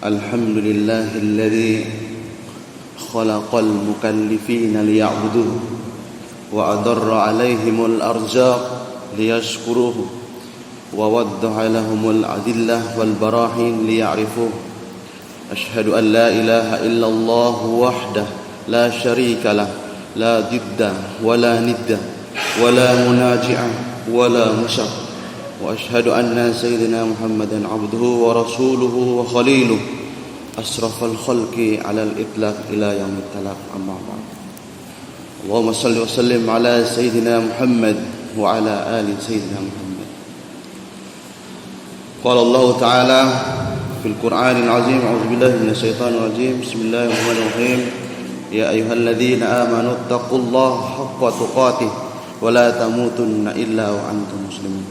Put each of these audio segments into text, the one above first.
الحمد لله الذي خلق المكلفين ليعبدوه وأدر عليهم الأرزاق ليشكروه ووضح لهم الأدلة والبراهين ليعرفوه. أشهد أن لا إله إلا الله وحده لا شريك له لا ضد ولا ند ولا مناجع ولا مشر. وأشهد أن سيدنا محمدا عبده ورسوله وخليله أشرف الخلق على الإطلاق إلى يوم التلاق. أما بعد، اللهم صل وسلم على سيدنا محمد وعلى آل سيدنا محمد. قال الله تعالى في القرآن العظيم: أعوذ بالله من الشيطان الرجيم، بسم الله الرحمن الرحيم. يا أيها الذين آمنوا اتقوا الله حق تقاته ولا تموتن إلا وأنتم مسلمون.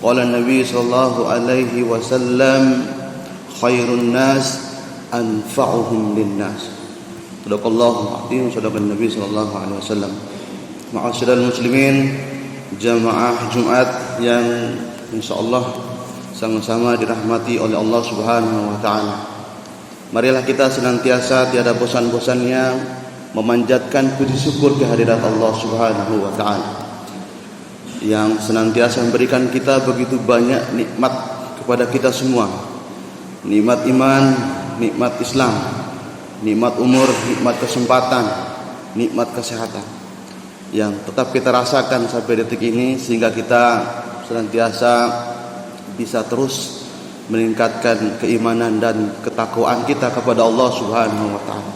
قال النبي صلى الله عليه وسلم: خير الناس أنفعهم للناس. صدق الله العظيم، صدق النبي صلى الله عليه wasallam. Ma'asyiral muslimin, jamaah Jumat yang insyaallah sama-sama dirahmati oleh Allah Subhanahu wa taala. Marilah kita senantiasa tiada bosan-bosannya memanjatkan puji syukur kehadirat Allah Subhanahu wa taala yang senantiasa memberikan kita begitu banyak nikmat kepada kita semua. Nikmat iman, nikmat Islam, nikmat umur, nikmat kesempatan, nikmat kesehatan yang tetap kita rasakan sampai detik ini, sehingga kita senantiasa bisa terus meningkatkan keimanan dan ketakwaan kita kepada Allah Subhanahu wa taala.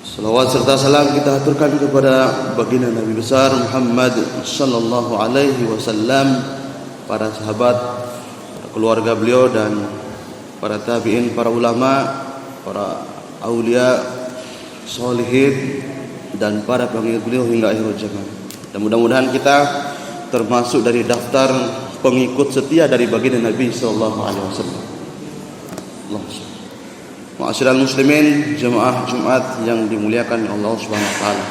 Salawat serta salam kita aturkan kepada baginda Nabi besar Muhammad sallallahu alaihi wasallam, para sahabat, para keluarga beliau, dan para tabi'in, para ulama, para aulia, sholihin, dan para pengikut beliau hingga akhir zaman. Dan mudah-mudahan kita termasuk dari daftar pengikut setia dari baginda Nabi sallallahu alaihi wasallam. Ma'asyiral muslimin, jemaah Jumat yang dimuliakan oleh Allah Subhanahu wa taala.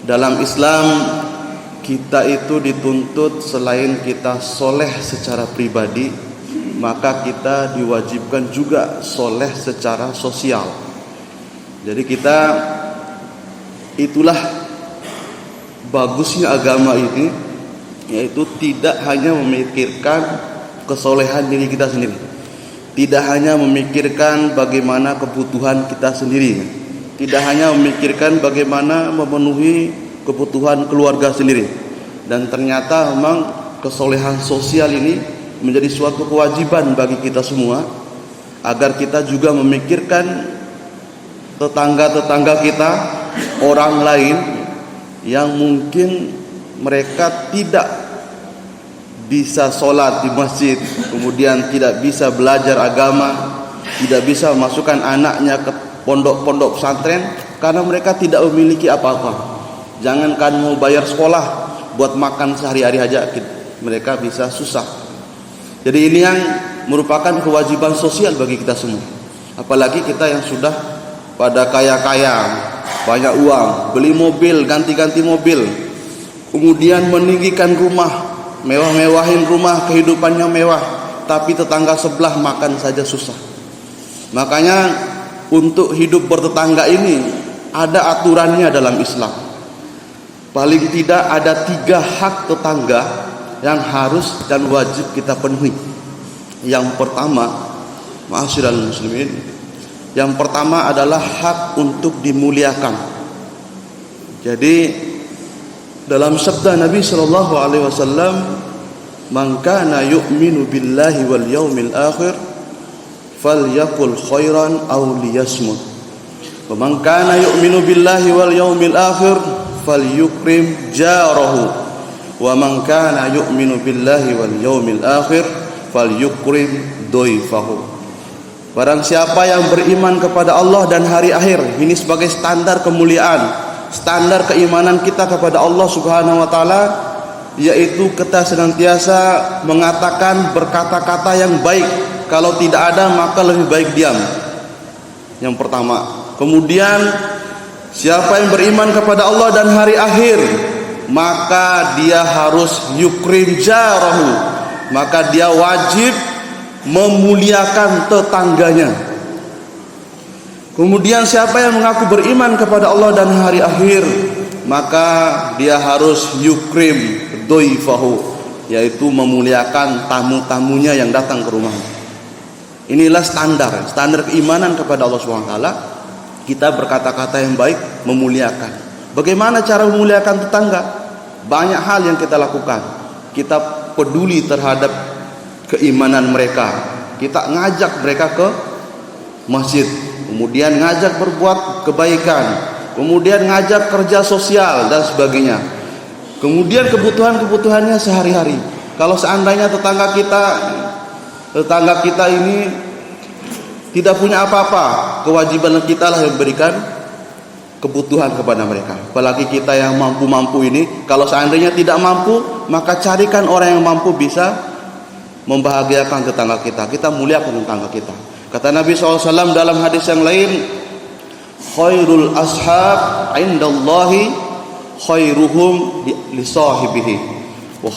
Dalam Islam kita itu dituntut selain kita soleh secara pribadi, maka kita diwajibkan juga soleh secara sosial. Jadi kita, itulah bagusnya agama ini, yaitu tidak hanya memikirkan kesolehan diri kita sendiri, tidak hanya memikirkan bagaimana kebutuhan kita sendiri, tidak hanya memikirkan bagaimana memenuhi kebutuhan keluarga sendiri. Dan ternyata memang kesolehan sosial ini menjadi suatu kewajiban bagi kita semua, agar kita juga memikirkan tetangga-tetangga kita, orang lain yang mungkin mereka tidak bisa sholat di masjid, kemudian tidak bisa belajar agama, tidak bisa memasukkan anaknya ke pondok-pondok pesantren karena mereka tidak memiliki apa-apa. Jangankan mau bayar sekolah, buat makan sehari-hari aja mereka bisa susah. Jadi ini yang merupakan kewajiban sosial bagi kita semua. Apalagi kita yang sudah pada kaya-kaya, banyak uang, beli mobil, ganti-ganti mobil, kemudian meninggikan rumah, mewah-mewahin rumah, kehidupannya mewah, tapi tetangga sebelah makan saja susah. Makanya untuk hidup bertetangga ini ada aturannya dalam Islam. Paling tidak ada 3 hak tetangga yang harus dan wajib kita penuhi. Yang pertama, ma'asyiral muslimin, yang pertama adalah hak untuk dimuliakan. Jadi dalam sabda Nabi sallallahu alaihi wasallam, "Man kana yu'minu billahi wal yaumil akhir falyaqul khairan aw liyasmut. Wa man kana yu'minu billahi wal yaumil akhir falyukrim jarahu. Wa man kana yu'minu billahi wal yaumil akhir falyukrim dhaifahu." Barang siapa yang beriman kepada Allah dan hari akhir, ini sebagai standar kemuliaan, standar keimanan kita kepada Allah Subhanahu wa taala, yaitu kita senantiasa mengatakan berkata-kata yang baik. Kalau tidak ada maka lebih baik diam. Yang pertama. Kemudian siapa yang beriman kepada Allah dan hari akhir, maka dia harus yukrim jarahu, maka dia wajib memuliakan tetangganya. Kemudian siapa yang mengaku beriman kepada Allah dan hari akhir, maka dia harus yukrim doifahu, yaitu memuliakan tamu-tamunya yang datang ke rumahnya. Inilah standar keimanan kepada Allah SWT. Kita berkata-kata yang baik, memuliakan. Bagaimana cara memuliakan tetangga? Banyak hal yang kita lakukan. Kita peduli terhadap keimanan mereka. Kita ngajak mereka ke masjid, kemudian ngajak berbuat kebaikan, kemudian ngajak kerja sosial dan sebagainya. Kemudian kebutuhannya sehari-hari. Kalau seandainya tetangga kita ini tidak punya apa-apa, kewajiban kita lah yang berikan kebutuhan kepada mereka. Apalagi kita yang mampu-mampu ini, kalau seandainya tidak mampu, maka carikan orang yang mampu bisa membahagiakan tetangga kita. Kita muliakan tetangga kita. Kata Nabi SAW dalam hadis yang lain, khairul ashab indallahi khairuhum li sahibihi wa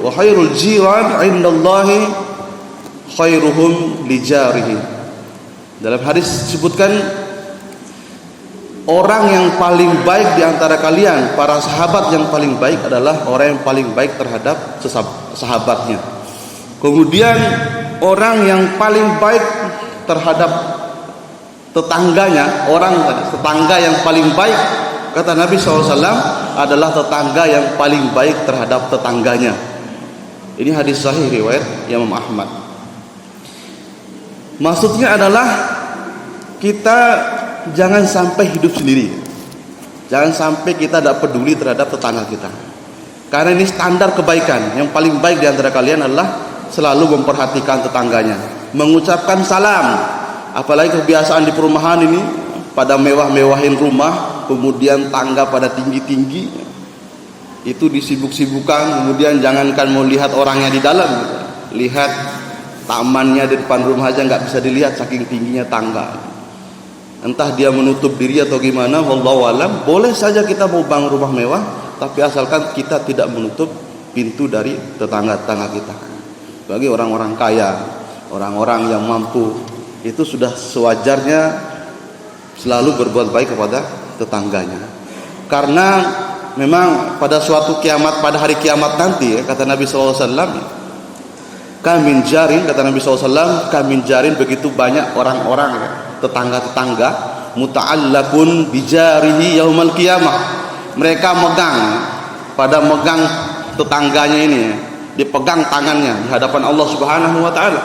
khairul jiran indallahi khairuhum li jarihi. Dalam hadis disebutkan, orang yang paling baik di antara kalian, para sahabat yang paling baik adalah orang yang paling baik terhadap sahabatnya. Kemudian orang yang paling baik terhadap tetangganya, tetangga yang paling baik, kata Nabi SAW, adalah tetangga yang paling baik terhadap tetangganya. Ini hadis sahih riwayat Imam Ahmad. Maksudnya adalah kita jangan sampai hidup sendiri. Jangan sampai kita tidak peduli terhadap tetangga kita. Karena ini standar kebaikan. Yang paling baik di antara kalian adalah selalu memperhatikan tetangganya, mengucapkan salam. Apalagi kebiasaan di perumahan ini, pada mewah-mewahin rumah, kemudian tangga pada tinggi-tinggi, itu disibuk-sibukkan. Kemudian jangankan mau lihat orangnya di dalam, lihat tamannya di depan rumah aja nggak bisa dilihat saking tingginya tangga. Entah dia menutup diri atau gimana, wallahu alam. Boleh saja kita mau bangun rumah mewah, tapi asalkan kita tidak menutup pintu dari tetangga-tetangga kita. Bagi orang-orang kaya, orang-orang yang mampu, itu sudah sewajarnya selalu berbuat baik kepada tetangganya. Karena memang pada suatu kiamat, pada hari kiamat nanti, kata Nabi SAW, kamin jarin, kata Nabi SAW, kamin jarin, begitu banyak orang-orang, tetangga-tetangga, muta'allakun bijarihi yaumal qiyamah. Mereka megang tetangganya ini, dipegang tangannya di hadapan Allah Subhanahu wa taala.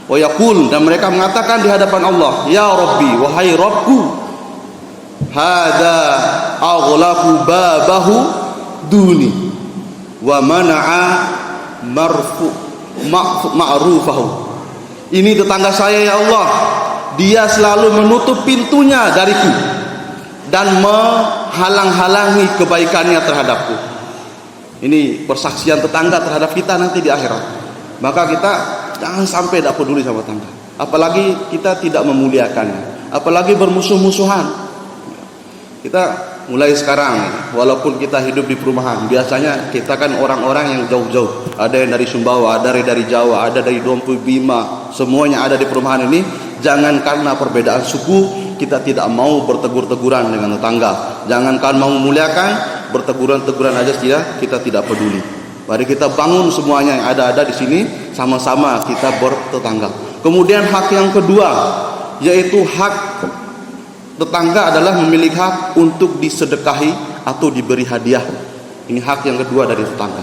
Wa yaqul, dan mereka mengatakan di hadapan Allah, ya Rabbi, wahai Rabbku, hada aghlaqu babahu duni wa mana'a ma'rufahu. Ini tetangga saya ya Allah, dia selalu menutup pintunya dariku dan menghalang-halangi kebaikannya terhadapku. Ini persaksian tetangga terhadap kita nanti di akhirat. Maka kita jangan sampai tidak peduli sama tetangga, apalagi kita tidak memuliakannya, apalagi bermusuh-musuhan. Kita mulai sekarang, walaupun kita hidup di perumahan, biasanya kita kan orang-orang yang jauh-jauh, ada yang dari Sumbawa, ada dari Jawa, ada dari Dompu Bima, semuanya ada di perumahan ini. Jangan karena perbedaan suku kita tidak mau bertegur-teguran dengan tetangga. Jangankan mau memuliakan, berteguran-teguran aja kita tidak peduli. Mari kita bangun semuanya yang ada di sini, sama-sama kita bertetangga. Kemudian hak yang kedua, yaitu hak tetangga adalah memiliki hak untuk disedekahi atau diberi hadiah. Ini hak yang kedua dari tetangga.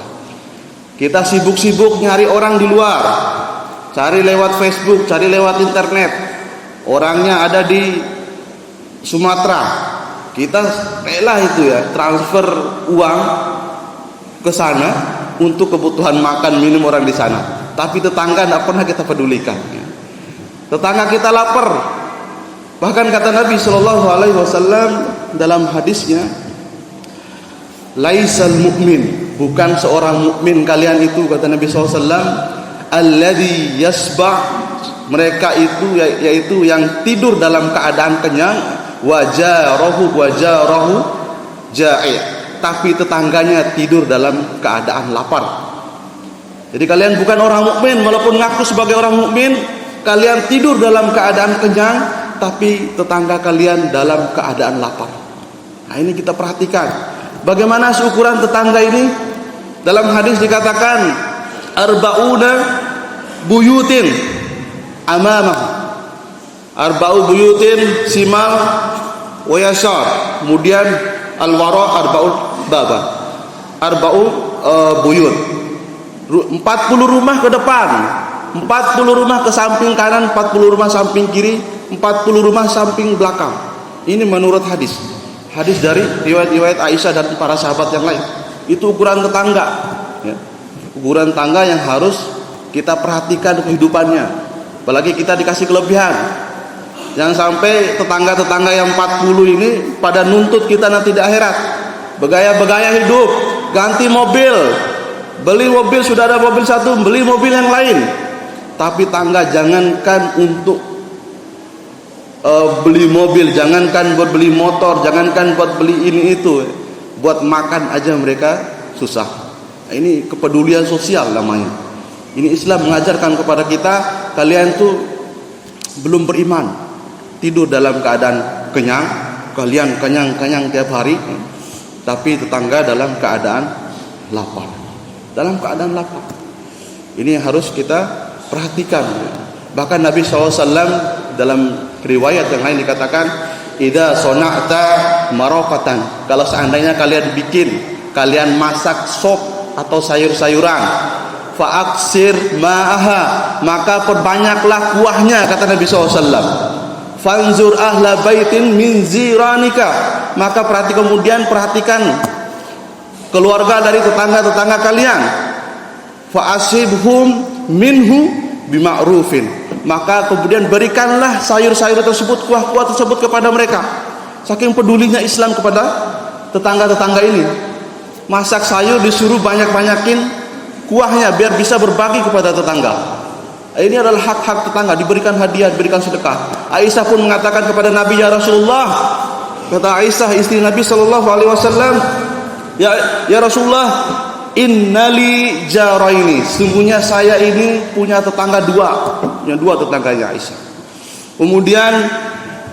Kita sibuk-sibuk nyari orang di luar, cari lewat Facebook, cari lewat internet. Orangnya ada di Sumatera, kita rela itu ya transfer uang ke sana untuk kebutuhan makan minum orang di sana. Tapi tetangga tidak pernah kita pedulikan. Tetangga kita lapar. Bahkan kata Nabi SAW dalam hadisnya, laisal mu'min, bukan seorang mukmin kalian itu, kata Nabi SAW, alladzi yasba', mereka itu yaitu yang tidur dalam keadaan kenyang, wajarahu ja'i', tapi tetangganya tidur dalam keadaan lapar. Jadi kalian bukan orang mukmin, walaupun ngaku sebagai orang mukmin, kalian tidur dalam keadaan kenyang, tapi tetangga kalian dalam keadaan lapar. Nah, ini kita perhatikan. Bagaimana seukuran tetangga ini? Dalam hadis dikatakan arba'una buyutin amamah. Arba'u buyutin simal wa yasar. Kemudian al-wara arba'ul baba. Arba'u buyut. 40 rumah ke depan, 40 rumah ke samping kanan, 40 rumah samping kiri, 40 rumah samping belakang. Ini menurut hadis. Hadis dari riwayat-riwayat Aisyah dan para sahabat yang lain. Itu ukuran tetangga, ya. Ukuran tangga yang harus kita perhatikan kehidupannya. Apalagi kita dikasih kelebihan. Jangan sampai tetangga-tetangga yang 40 ini pada nuntut kita nanti di akhirat. Begaya-begaya hidup, ganti mobil. Beli mobil, sudah ada mobil satu, beli mobil yang lain. Tapi tangga jangankan untuk beli mobil, jangankan buat beli motor, jangankan buat beli ini itu, buat makan aja mereka susah. Nah, ini kepedulian sosial namanya. Ini Islam mengajarkan kepada kita, kalian tuh belum beriman, tidur dalam keadaan kenyang, kalian kenyang tiap hari, tapi tetangga dalam keadaan lapar. Dalam keadaan lapar. Ini yang harus kita perhatikan. Bahkan Nabi SAW dalam riwayat yang lain dikatakan, idza sona'ta maraqatan, kalau seandainya kalian masak sop atau sayur-sayuran, fa'aksir ma'aha, maka perbanyaklah kuahnya, kata Nabi SAW. Fanzur ahla baitin min ziranika, maka perhatikan keluarga dari tetangga-tetangga kalian. Fa'asibhum minhu bima'rufin, maka kemudian berikanlah sayur-sayur tersebut, kuah-kuah tersebut kepada mereka. Saking pedulinya Islam kepada tetangga-tetangga ini. Masak sayur disuruh banyak-banyakin kuahnya biar bisa berbagi kepada tetangga. Ini adalah hak-hak tetangga, diberikan hadiah, diberikan sedekah. Aisyah pun mengatakan kepada Nabi, ya Rasulullah, kata Aisyah istri Nabi SAW, Ya Rasulullah, innali jaraini, sungguhnya saya ini punya tetangga punya dua tetangganya Aisyah. Kemudian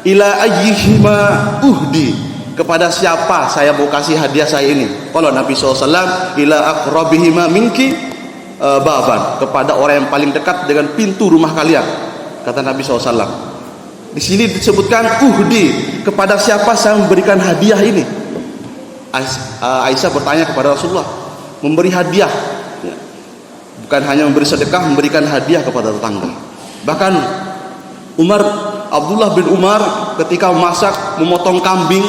ila ayyihima uhdi, kepada siapa saya mau kasih hadiah saya ini? Kalau Nabi SAW, ila aqrabihima minki baban, kepada orang yang paling dekat dengan pintu rumah kalian, kata Nabi SAW. Di sini disebutkan uhdi, kepada siapa saya memberikan hadiah ini? Aisyah bertanya kepada Rasulullah, memberi hadiah, ya. Bukan hanya memberi sedekah, memberikan hadiah kepada tetangga. Bahkan Abdullah bin Umar ketika memotong kambing,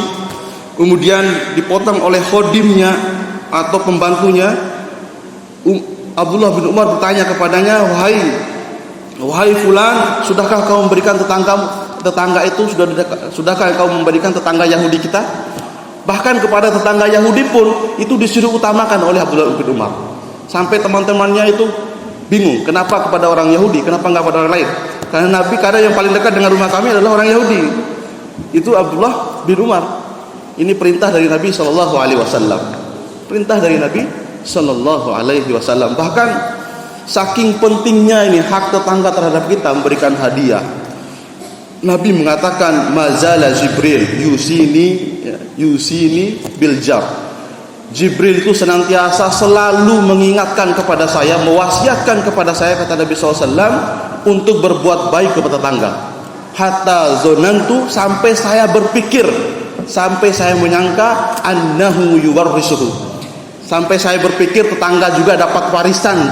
kemudian dipotong oleh khodimnya atau pembantunya, Abdullah bin Umar bertanya kepadanya, wahai fulan, sudahkah kau memberikan tetangga itu, sudahkah kau memberikan tetangga Yahudi kita? Bahkan kepada tetangga Yahudi pun itu disuruh utamakan oleh Abdullah bin Umar. Sampai teman-temannya itu bingung, kenapa kepada orang Yahudi, kenapa enggak pada orang lain? Karena yang paling dekat dengan rumah kami adalah orang Yahudi. Itu Abdullah bin Umar. Ini perintah dari Nabi SAW. Perintah dari Nabi SAW. Bahkan saking pentingnya ini hak tetangga terhadap kita, memberikan hadiah. Nabi mengatakan, mazala Jibril yusini bil jar. Jibril itu senantiasa selalu mengingatkan kepada saya, mewasiatkan kepada saya, kata Nabi SAW, untuk berbuat baik kepada tetangga. Hatta zonantu, sampai saya berpikir, sampai saya menyangka annahu yuwarrisuhu, sampai saya berpikir tetangga juga dapat warisan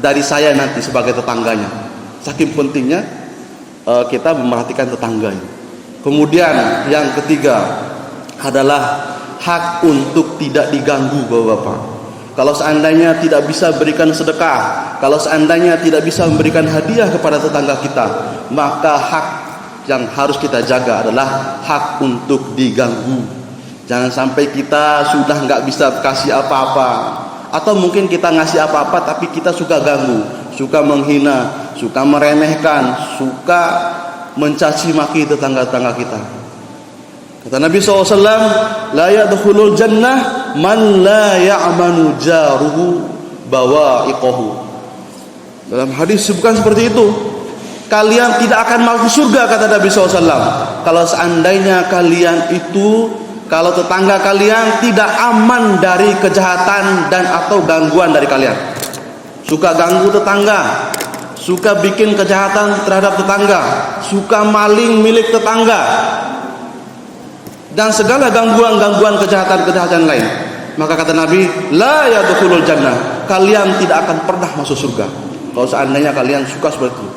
dari saya nanti sebagai tetangganya. Saking pentingnya kita memperhatikan tetangganya. Kemudian yang ketiga adalah hak untuk tidak diganggu, Bapak-bapak. Kalau seandainya tidak bisa berikan sedekah, kalau seandainya tidak bisa memberikan hadiah kepada tetangga kita, maka hak yang harus kita jaga adalah hak untuk diganggu. Jangan sampai kita sudah nggak bisa kasih apa-apa, atau mungkin kita ngasih apa-apa tapi kita suka ganggu, suka menghina, suka meremehkan, suka mencaci maki tetangga-tetangga kita. Kata Nabi SAW, la yadkhulul jannah man la ya'manu jaruhu bawa'iqahu. Dalam hadis disebutkan seperti itu. Kalian tidak akan masuk surga, kata Nabi SAW, kalau seandainya kalian itu, kalau tetangga kalian tidak aman dari kejahatan dan atau gangguan dari kalian. Suka ganggu tetangga, suka bikin kejahatan terhadap tetangga, suka maling milik tetangga, dan segala gangguan-gangguan kejahatan-kejahatan lain, maka kata Nabi, la yadkhulul jannah, kalian tidak akan pernah masuk surga kalau seandainya kalian suka seperti itu.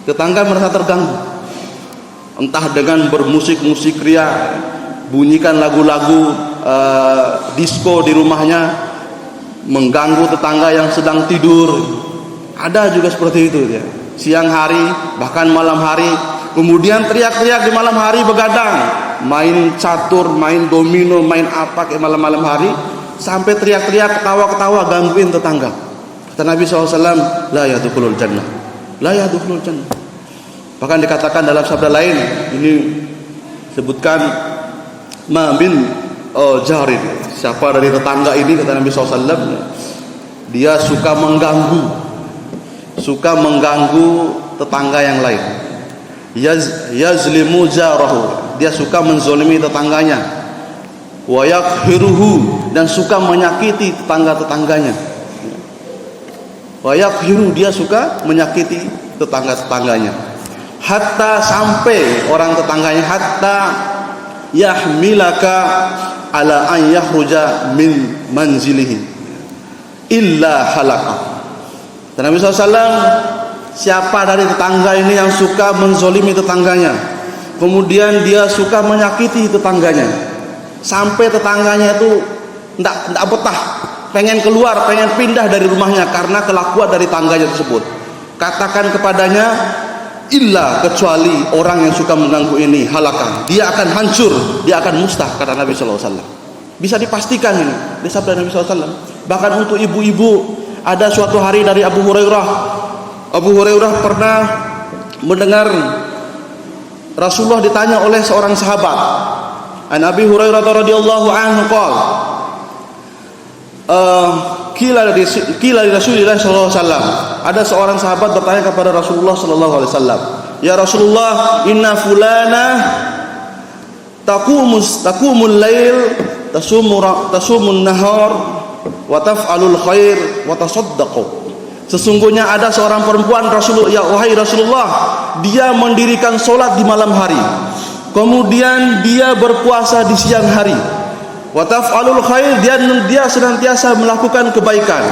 Tetangga merasa terganggu, entah dengan bermusik-musik ria, bunyikan lagu-lagu disco di rumahnya, mengganggu tetangga yang sedang tidur. Ada juga seperti itu ya. Siang hari, bahkan malam hari, kemudian teriak-teriak di malam hari, begadang, main catur, main domino, main apa kayak malam-malam hari, sampai teriak-teriak, ketawa-ketawa, gangguin tetangga. Kata Nabi SAW, la yadkhulul jannah, la yadkhulul jannah. Bahkan dikatakan dalam sabda lain, ini sebutkan ma bin jarin, siapa dari tetangga ini, kata Nabi SAW, dia suka mengganggu tetangga yang lain. Yazlimu jarahu, dia suka menzolimi tetangganya. Wa yakhiruhu, dan suka menyakiti tetangga-tetangganya. Wa yakhiru, dia suka menyakiti tetangga-tetangganya. Hatta, sampai orang tetangganya, hatta yahmilaka ala an yakhruja min manzilihi illa halaka. Dan Nabi SAW, siapa dari tetangga ini yang suka menzolimi tetangganya, kemudian dia suka menyakiti tetangganya, sampai tetangganya itu tidak betah, pengen keluar, pengen pindah dari rumahnya karena kelakuan dari tangganya tersebut, katakan kepadanya, illa, kecuali orang yang suka mengganggu ini, halakan, dia akan hancur, dia akan mustah, kata Nabi SAW. Bisa dipastikan ini di sabda Nabi SAW. Bahkan untuk ibu-ibu, ada suatu hari dari Abu Hurairah pernah mendengar Rasulullah ditanya oleh seorang sahabat. An Abi Hurairah radhiyallahu anhu qala, Kila dari Rasulullah sallallahu alaihi wasallam, ada seorang sahabat bertanya kepada Rasulullah sallallahu alaihi wasallam, ya Rasulullah, inna fulana taqumul lail, tasumun nahar, wa taf'alul khair, wa tasaddaqu. Sesungguhnya ada seorang perempuan, Rasulullah, ya wahai Rasulullah, dia mendirikan solat di malam hari, kemudian dia berpuasa di siang hari. Wa taf'alul khair, dia senantiasa melakukan kebaikan,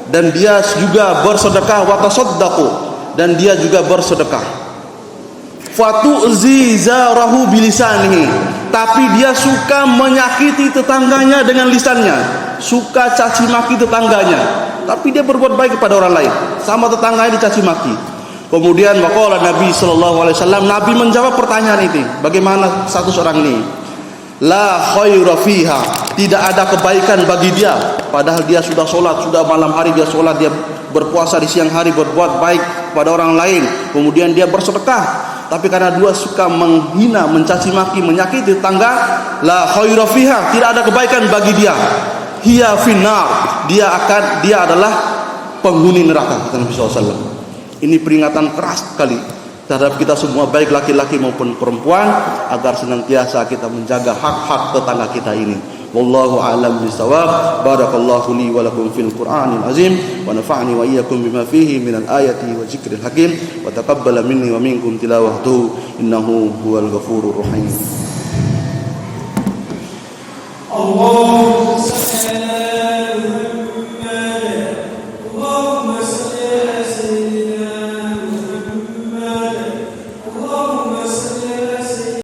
dan dia juga bersedekah. Wa tasaddaqu, dan dia juga bersedekah. Fatu'zi zarahu bilisanihi, tapi dia suka menyakiti tetangganya dengan lisannya, suka caci maki tetangganya, tapi dia berbuat baik kepada orang lain, sama tetangganya dicaci maki. Kemudian waqala Nabi sallallahu alaihi wasallam, Nabi menjawab pertanyaan itu, bagaimana status orang ini? La khaira fiha, tidak ada kebaikan bagi dia, padahal dia sudah sholat, sudah malam hari dia sholat, dia berpuasa di siang hari, berbuat baik pada orang lain, kemudian dia bersedekah, tapi karena dia suka menghina, mencaci maki, menyakiti tetangga, la khaira fiha, tidak ada kebaikan bagi dia. Hiya finnar, dia adalah penghuni neraka, kata Nabi SAW. Ini peringatan keras sekali terhadap kita semua, baik laki-laki maupun perempuan, agar senantiasa kita menjaga hak-hak tetangga kita ini. Wallahu a'lam bishawab. Barakallahu li wa lakum fil Qur'anil azim, wa nafa'ani wa iyyakum bima fihi minal ayati wa dzikril hakim, wa taqabbala minni wa minkum tilawatahu, innahu huwal ghafurur rahim. Allahu